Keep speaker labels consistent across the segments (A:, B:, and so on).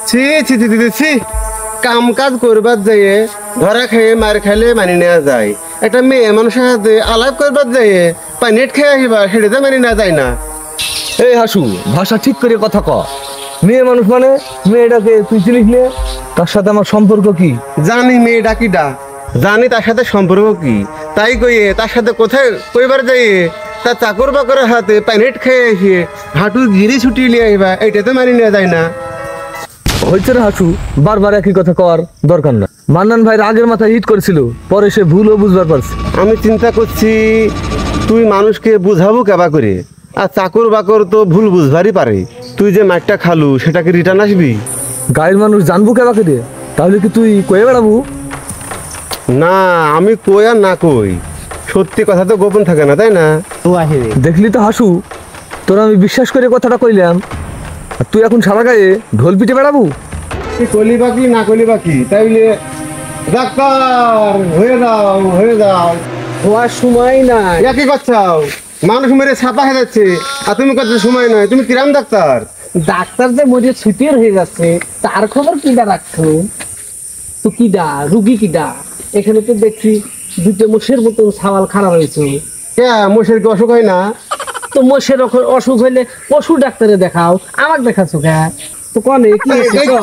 A: ছি ছি ছি ছি ছি, কাম কাজ করবার যাইয়ে ধরা খেয়ে মার খাইলে মানি নেওয়া যায়, একটা মেয়ে মানুষের সাথে আলাপ করবার যাইয়ে পানিট খেয়ে আসবা সেটাতে মানি নেওয়া যায় না।
B: এই হাসু, ভাষা ঠিক করে কথা ক। মেয়ে মানুষ মানে মেয়েটাকে তুই চিনিস নে, তার সাথে আমার সম্পর্ক কি?
A: জানি মেয়েটা কিডা, জানি তার সাথে সম্পর্ক কি, তাই কইয়ে তার সাথে কোথায় কইবার যাইয়ে তার চাকর বাকরের হাতে পানিট খেয়ে এসে হাঁটু গিরি ছুটিয়ে নিয়ে আসবা এইটাতে মানি নেওয়া যায় না।
B: হয়েছে রে হাসু, বারবার একই কথা কওয়ার দরকার না। মান্নান ভাইয়ের আগের মাথায় হিট করেছিল, পরে সে ভুলও বুঝবার পারছে।
A: আমি চিন্তা করছি তুই মানুষকে বুঝাবো কেবা করে, আর চাকর বাকর তো ভুল বুঝবারই পারে। তুই যে মাঠটা খালু সেটাকে রিটার্ন আসবি
B: গায়ের মানুষ জানবো কেবাকে দিয়ে, তাহলে কি তুই কয়ে বেড়াবো?
A: না, আমি কই আর না কই সত্যি কথা তো গোপন থাকে না, তাই না?
B: দেখলি তো হাসু, তোর আমি বিশ্বাস করে কথাটা কইলাম, আর তুই এখন সারা গায়ে ঢোল পিটে বেড়াবো?
A: তুই কলি বাকি না কলি বাকি, তাইলে ডাক্তার হয়ে যাও
C: হওয়ার সময় নাই।
A: কি করছাও? মানুষ মেরে ছাপা হয়ে যাচ্ছে আর তুমি কত সময় নয়, তুমি কিরাম ডাক্তার?
C: ডাক্তার যে মরে ছুটির হয়ে যাচ্ছে তার খবর কিডা রাখছো? তো কিডা রুগী কিডা? এখানে তো দেখছি দুটো মোষের মতন সাওয়াল খারাপ হয়েছে।
A: মোষের কি অসুখ হয় না?
C: তো মোষের অসুখ হইলে পশু ডাক্তারে দেখাও, আমাকে দেখাচ্ছ কে? তো কনে কি হয়েছে কও?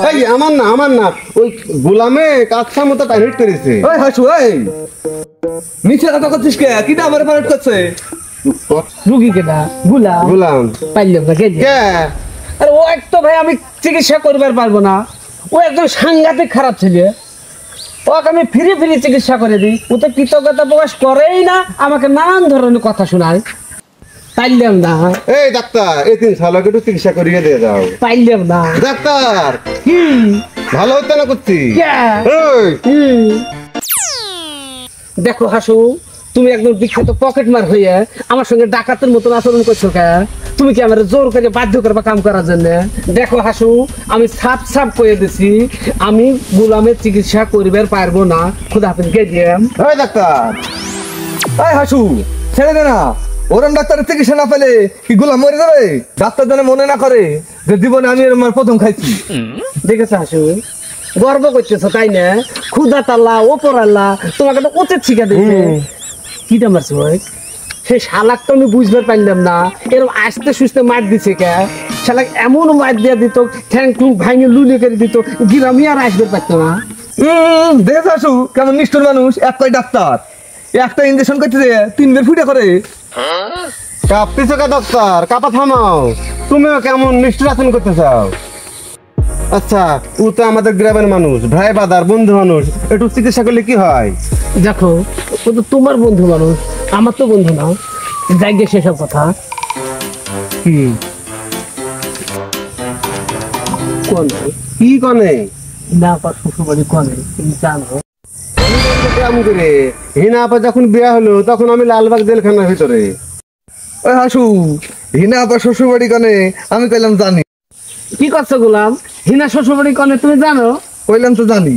A: আমার না ওই গোলামে কাচ্চা মতো টাইট করেছে।
B: ওই হাসু, এই মিছে কথা করছিস কে? কিটা আমার পারেট করছে?
C: রুগী কেডা?
A: গোলাম
C: পাইলাম না কে?
A: কে?
C: আরে ও এক তো ভাই আমি চিকিৎসা করবার পারবো না, ও একদম সাংঘাতিক খারাপ ছেলে। ওকে আমি ফিরে ফিরে চিকিৎসা করে দিই, ও তো কৃতজ্ঞতা প্রকাশ করেই না, আমাকে নানান ধরনের কথা শোনায়। পাইলাম না।
A: এই ডাক্তার, এই 3 সালকে একটু চিকিৎসা করিয়ে দিয়ে যাও।
C: পাইলাম না।
A: ডাক্তার
C: কি
A: ভালো হতে না করছি।
C: হুম। দেখো হাসু, তুমি একদম বিখ্যাত পকেট মার হয়ে আমার সঙ্গে ডাকাতের মতন আচরণ করছো কে? তুমি কি আমার জোর করে বাধ্য করবা কাম করার জন্য? দেখো হাসু, আমি সাপ সাপ কয়ে দিছি, আমি গোলামের চিকিৎসা করিবার পারবো না। খুদা হাফেজ গেছিলাম।
A: ওই ডাক্তার,
B: এই হাসু, ছেড়ে দে না। ওরম ডাক্তারের চিকিৎসা না পেলে কি গোলাম মরে যাবে? ডাক্তার যেন মনে না করে যে জীবনে আমি এরম প্রথম খাইছি।
C: দেখেছো হাসু, গর্ব করতেছো তাই না? খুদা তাল্লা ওপর আল্লাহ তোমাকে তো উচিত শিখা দিয়েছে। কিটা মারছো ভাই? সে শালাক তো আমি বুঝবার পারলাম না, এরকম আস্তে সুস্তে মার দিছে কে? শালাক এমন মার দিয়া দিত, ঠ্যাং টুং ভাঙে লুলে করে দিত, গিরামি আর আসবে পারতো না।
B: দেখ হাসু, কেমন নিষ্ঠুর মানুষ। এক কয় ডাক্তার, একটা ইঞ্জেকশন করতে 3 বের ফুটে করে।
A: কাঁপতেছো কে ডাক্তার? কাপা থামাও। তুমিও কেমন নিষ্ঠুর আচরণ করতে চাও? আচ্ছা, ও তো আমাদের গ্রামের মানুষ, ভাই বাদার বন্ধু মানুষ, একটু চিকিৎসা করলে কি হয়?
C: দেখো, ও তো তোমার বন্ধু মানুষ, আমার তো বন্ধু না। যাই গে সেসব কথা।
A: কি
C: কোনে
A: কি কনে?
C: না পার শ্বশুরবাড়ি কোনে তুমি জানো?
A: কেমন করে হিনা আপা যখন বিয়া হলো তখন আমি লালবাগ জেলখানার ভিতরে।
B: ওই হাসু, হিনা আবার শ্বশুর বাড়ি কানে আমি কইলাম জানি।
C: কি করছো গোলাম? হিনা শ্বশুরবাড়ি কোনে তুমি জানো?
B: কইলাম তো জানি।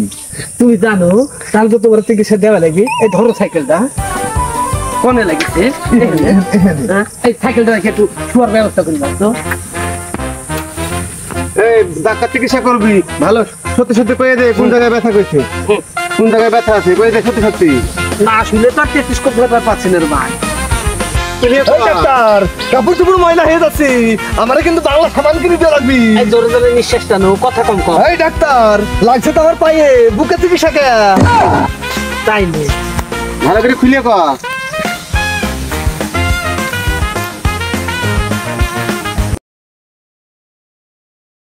C: তুমি জানো, তাহলে তো তোমার চিকিৎসা দেওয়া লাগবে। এই ধরো সাইকেলটা, কোনে লাগিছে? হ্যাঁ, এই সাইকেলটা রেখে একটু শোয়ার ব্যবস্থা করে দাও তো।
A: এই ডাক্তার চিকিৎসা করবি ভালো সত্যি সত্যি কয়ে দে কোন জায়গায় ব্যথা করছে, কোন জায়গায় ব্যথা আছে কয়ে দে সত্যি সত্যি।
C: না শুনলে তো আর টেস্টিস্কোপ ব্যাপার পাচ্ছি না রে ভাই।
B: ডাক্তার, কাপড় চোপড় ময়লা হয়ে যাচ্ছে, আমারে কিন্তু বাংলা সামান কিনে দিয়ে রাখবি।
C: এই জোরে জোরে নিঃশ্বাস টানো, কথা কম কম।
B: এই ডাক্তার, লাগছে তো আমার পায়ে, বুকে চিকিৎসা কে?
C: তাই নেই,
A: ভালো করে খুলে কর।